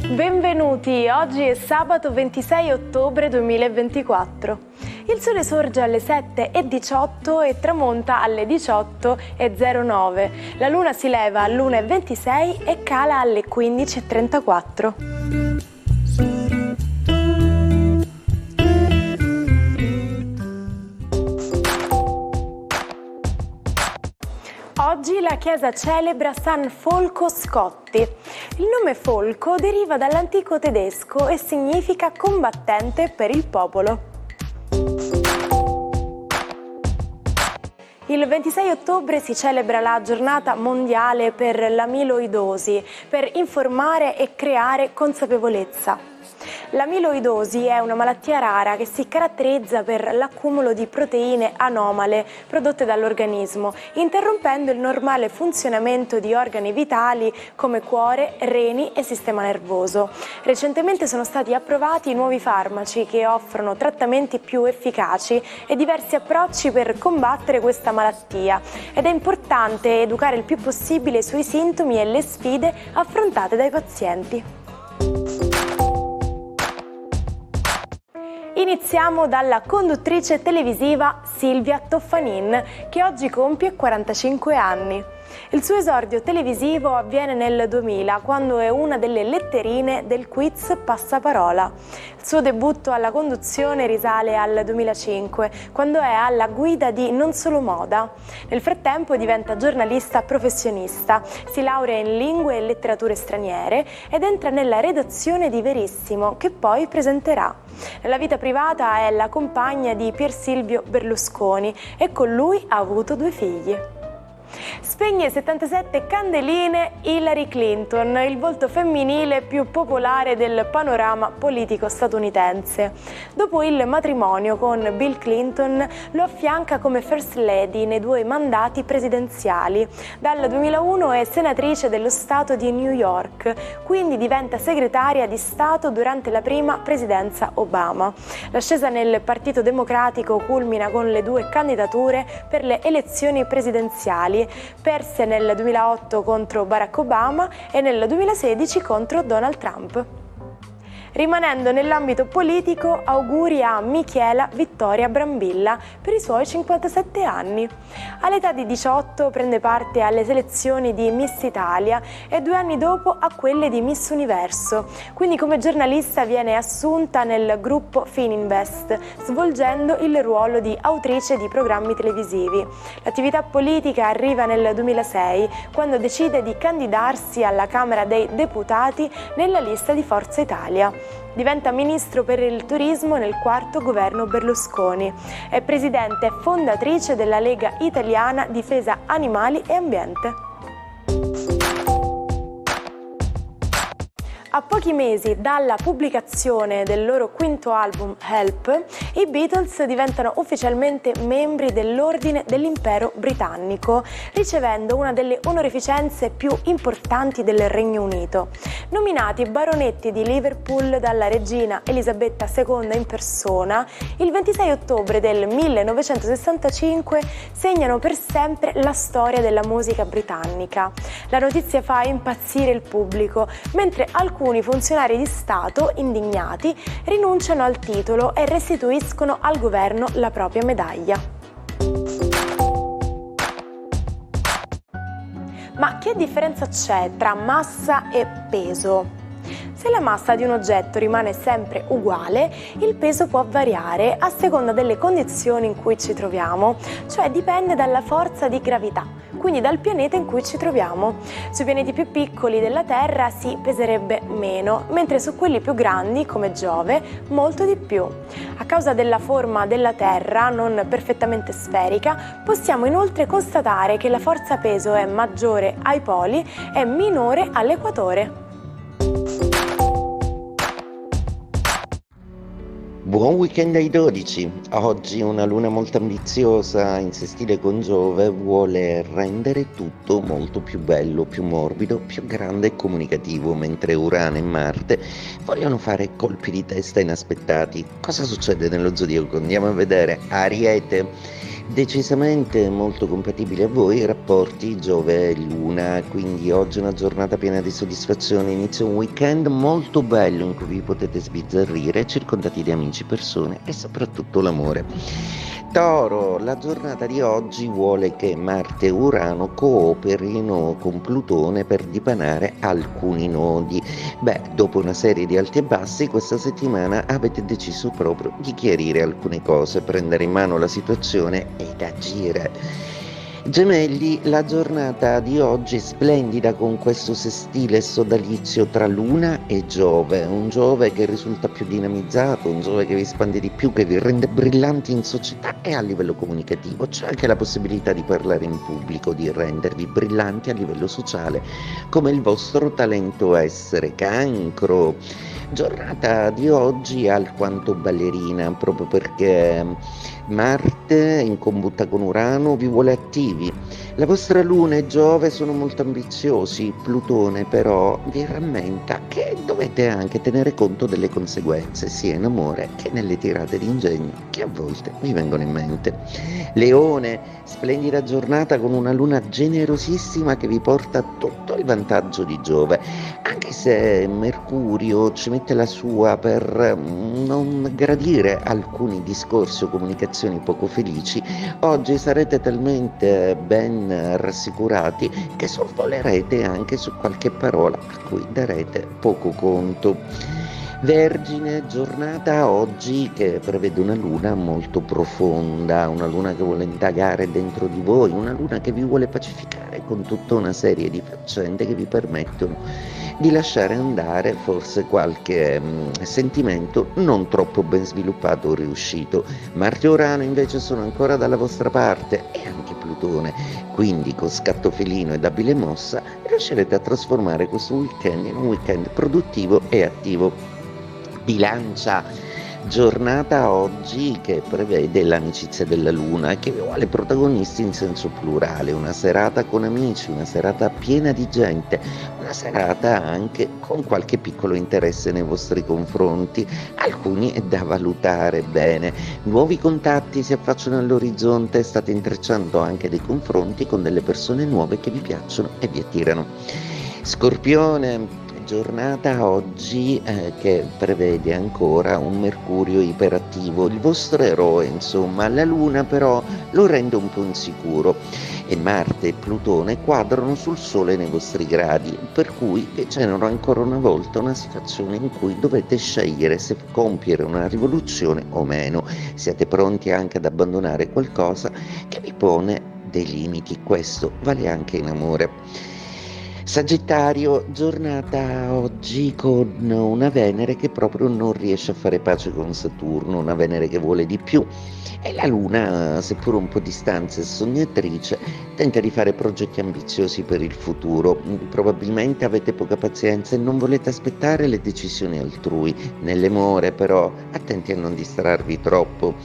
Benvenuti, oggi è sabato 26 ottobre 2024. Il sole sorge alle 7:18 e tramonta alle 18:09. La luna si leva all'1:26 e cala alle 15:34. Oggi la Chiesa celebra San Folco Scotti. Il nome Folco deriva dall'antico tedesco e significa combattente per il popolo. Il 26 ottobre si celebra la giornata mondiale per l'amiloidosi, per informare e creare consapevolezza. L'amiloidosi è una malattia rara che si caratterizza per l'accumulo di proteine anomale prodotte dall'organismo, interrompendo il normale funzionamento di organi vitali come cuore, reni e sistema nervoso. Recentemente sono stati approvati nuovi farmaci che offrono trattamenti più efficaci e diversi approcci per combattere questa malattia ed è importante educare il più possibile sui sintomi e le sfide affrontate dai pazienti. Iniziamo dalla conduttrice televisiva Silvia Toffanin, che oggi compie 45 anni. Il suo esordio televisivo avviene nel 2000, quando è una delle letterine del quiz Passaparola. Il suo debutto alla conduzione risale al 2005, quando è alla guida di Non Solo Moda. Nel frattempo diventa giornalista professionista, si laurea in lingue e letterature straniere ed entra nella redazione di Verissimo, che poi presenterà. Nella vita privata è la compagna di Pier Silvio Berlusconi e con lui ha avuto 2 figli. Spegne 77 candeline Hillary Clinton, il volto femminile più popolare del panorama politico statunitense. Dopo il matrimonio con Bill Clinton lo affianca come First Lady nei 2 mandati presidenziali. Dal 2001 è senatrice dello Stato di New York, quindi diventa segretaria di Stato durante la prima presidenza Obama. L'ascesa nel Partito Democratico culmina con le 2 candidature per le elezioni presidenziali, perse nel 2008 contro Barack Obama e nel 2016 contro Donald Trump. Rimanendo nell'ambito politico, auguri a Michela Vittoria Brambilla per i suoi 57 anni. All'età di 18 prende parte alle selezioni di Miss Italia e 2 anni dopo a quelle di Miss Universo. Quindi come giornalista viene assunta nel gruppo Fininvest, svolgendo il ruolo di autrice di programmi televisivi. L'attività politica arriva nel 2006, quando decide di candidarsi alla Camera dei Deputati nella lista di Forza Italia. Diventa ministro per il turismo nel 4º governo Berlusconi. È presidente e fondatrice della Lega Italiana Difesa Animali e Ambiente. A pochi mesi dalla pubblicazione del loro 5º album Help, i Beatles diventano ufficialmente membri dell'Ordine dell'Impero Britannico, ricevendo una delle onorificenze più importanti del Regno Unito. Nominati baronetti di Liverpool dalla regina Elisabetta II in persona, il 26 ottobre del 1965 segnano per sempre la storia della musica britannica. La notizia fa impazzire il pubblico, mentre alcuni funzionari di Stato, indignati, rinunciano al titolo e restituiscono al governo la propria medaglia. Ma che differenza c'è tra massa e peso? Se la massa di un oggetto rimane sempre uguale, il peso può variare a seconda delle condizioni in cui ci troviamo, cioè dipende dalla forza di gravità, quindi dal pianeta in cui ci troviamo. Sui pianeti più piccoli della Terra si peserebbe meno, mentre su quelli più grandi, come Giove, molto di più. A causa della forma della Terra, non perfettamente sferica, possiamo inoltre constatare che la forza peso è maggiore ai poli e minore all'equatore. Buon weekend ai 12. Oggi una luna molto ambiziosa in sestile con Giove vuole rendere tutto molto più bello, più morbido, più grande e comunicativo, mentre Urano e Marte vogliono fare colpi di testa inaspettati. Cosa succede nello zodiaco? Andiamo a vedere. Ariete. Decisamente molto compatibili a voi i rapporti Giove e Luna, quindi oggi è una giornata piena di soddisfazione, inizia un weekend molto bello in cui vi potete sbizzarrire, circondati di amici, persone e soprattutto l'amore. Toro, la giornata di oggi vuole che Marte e Urano cooperino con Plutone per dipanare alcuni nodi. Beh, dopo una serie di alti e bassi, questa settimana avete deciso proprio di chiarire alcune cose, prendere in mano la situazione ed agire. Gemelli, la giornata di oggi è splendida con questo sestile sodalizio tra Luna e Giove, un Giove che risulta più dinamizzato, un Giove che vi espande di più, che vi rende brillanti in società e a livello comunicativo. C'è anche la possibilità di parlare in pubblico, di rendervi brillanti a livello sociale, come il vostro talento essere. Cancro, giornata di oggi alquanto ballerina, proprio perché Marte in combutta con Urano vi vuole attivi. La vostra Luna e Giove sono molto ambiziosi, Plutone però vi rammenta che dovete anche tenere conto delle conseguenze, sia in amore che nelle tirate di ingegno che a volte vi vengono in mente. Leone, splendida giornata con una Luna generosissima che vi porta tutto il vantaggio di Giove, anche se Mercurio ci mette la sua per non gradire alcuni discorsi o comunicazioni poco felici. Oggi sarete talmente ben rassicurati che sorvolerete anche su qualche parola a cui darete poco conto. Vergine, giornata oggi che prevede una luna molto profonda, una luna che vuole indagare dentro di voi, una luna che vi vuole pacificare con tutta una serie di faccende che vi permettono di lasciare andare forse qualche sentimento non troppo ben sviluppato o riuscito. Marte e Urano invece sono ancora dalla vostra parte e anche Plutone, quindi con scatto felino ed abile mossa riuscirete a trasformare questo weekend in un weekend produttivo e attivo. Bilancia, giornata oggi che prevede l'amicizia della Luna e che vi vuole protagonisti in senso plurale, una serata con amici, una serata piena di gente, una serata anche con qualche piccolo interesse nei vostri confronti, alcuni è da valutare bene. Nuovi contatti si affacciano all'orizzonte, state intrecciando anche dei confronti con delle persone nuove che vi piacciono e vi attirano. Scorpione, giornata oggi che prevede ancora un Mercurio iperattivo, il vostro eroe, insomma, la Luna però lo rende un po' insicuro e Marte e Plutone quadrano sul Sole nei vostri gradi, per cui vi generano ancora una volta una situazione in cui dovete scegliere se compiere una rivoluzione o meno. Siete pronti anche ad abbandonare qualcosa che vi pone dei limiti, questo vale anche in amore. Sagittario, giornata oggi con una Venere che proprio non riesce a fare pace con Saturno, una Venere che vuole di più e la Luna, seppur un po' distante e sognatrice, tenta di fare progetti ambiziosi per il futuro. Probabilmente avete poca pazienza e non volete aspettare le decisioni altrui. Nell'amore però attenti a non distrarvi troppo.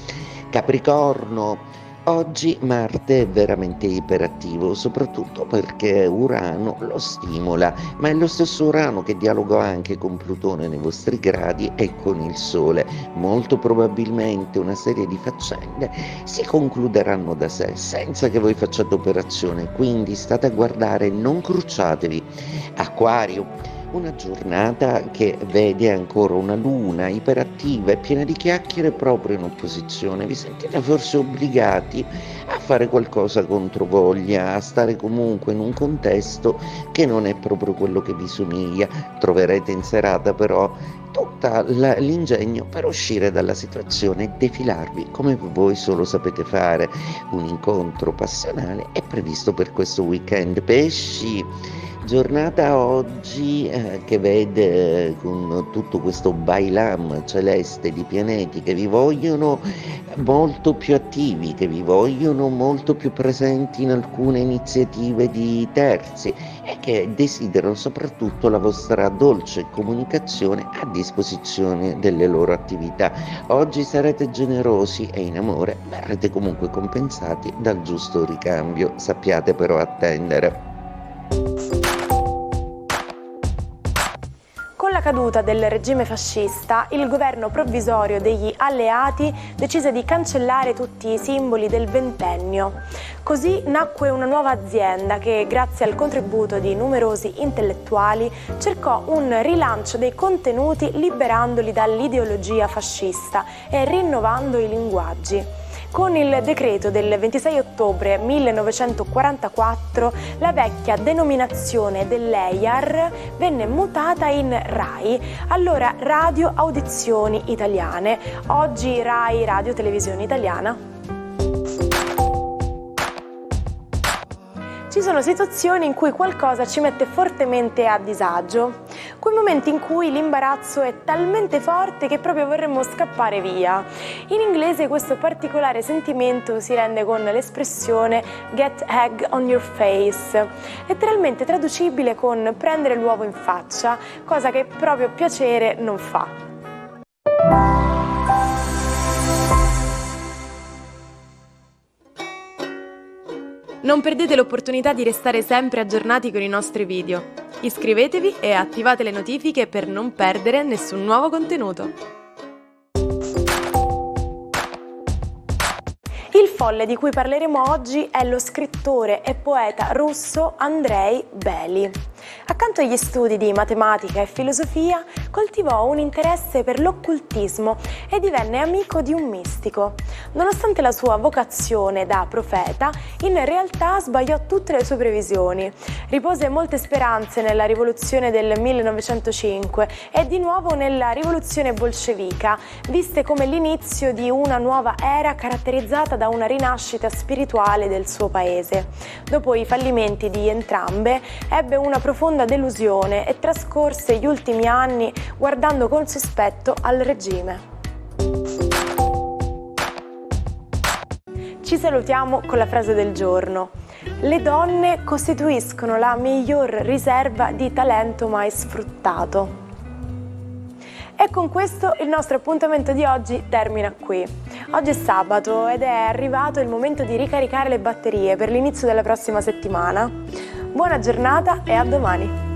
Capricorno, oggi Marte è veramente iperattivo, soprattutto perché Urano lo stimola, ma è lo stesso Urano che dialoga anche con Plutone nei vostri gradi e con il Sole. Molto probabilmente una serie di faccende si concluderanno da sé, senza che voi facciate operazione, quindi state a guardare, non crucciatevi. Acquario, una giornata che vede ancora una luna iperattiva e piena di chiacchiere proprio in opposizione. Vi sentite forse obbligati a fare qualcosa contro voglia, a stare comunque in un contesto che non è proprio quello che vi somiglia. Troverete in serata però tutto l'ingegno per uscire dalla situazione e defilarvi come voi solo sapete fare. Un incontro passionale è previsto per questo weekend. Pesci, Giornata oggi che vede con tutto questo bailam celeste di pianeti che vi vogliono molto più attivi, che vi vogliono molto più presenti in alcune iniziative di terzi e che desiderano soprattutto la vostra dolce comunicazione a disposizione delle loro attività. Oggi sarete generosi e in amore verrete comunque compensati dal giusto ricambio. Sappiate però attendere. Con la caduta del regime fascista, il governo provvisorio degli alleati decise di cancellare tutti i simboli del ventennio. Così nacque una nuova azienda che, grazie al contributo di numerosi intellettuali, cercò un rilancio dei contenuti liberandoli dall'ideologia fascista e rinnovando i linguaggi. Con il decreto del 26 ottobre 1944 la vecchia denominazione dell'EIAR venne mutata in RAI, allora Radio Audizioni Italiane, oggi RAI Radio Televisione Italiana. Ci sono situazioni in cui qualcosa ci mette fortemente a disagio, quei momenti in cui l'imbarazzo è talmente forte che proprio vorremmo scappare via. In inglese questo particolare sentimento si rende con l'espressione get egg on your face, letteralmente traducibile con prendere l'uovo in faccia, cosa che proprio piacere non fa. Non perdete l'opportunità di restare sempre aggiornati con i nostri video. Iscrivetevi e attivate le notifiche per non perdere nessun nuovo contenuto. Il folle di cui parleremo oggi è lo scrittore e poeta russo Andrei Bely. Accanto agli studi di matematica e filosofia, coltivò un interesse per l'occultismo e divenne amico di un mistico. Nonostante la sua vocazione da profeta, in realtà sbagliò tutte le sue previsioni. Ripose molte speranze nella rivoluzione del 1905 e di nuovo nella rivoluzione bolscevica, viste come l'inizio di una nuova era caratterizzata da una rinascita spirituale del suo paese. Dopo i fallimenti di entrambe, ebbe una profonda delusione e trascorse gli ultimi anni guardando con sospetto al regime. Ci salutiamo con la frase del giorno. Le donne costituiscono la miglior riserva di talento mai sfruttato. E con questo il nostro appuntamento di oggi termina qui. Oggi è sabato ed è arrivato il momento di ricaricare le batterie per l'inizio della prossima settimana. Buona giornata e a domani!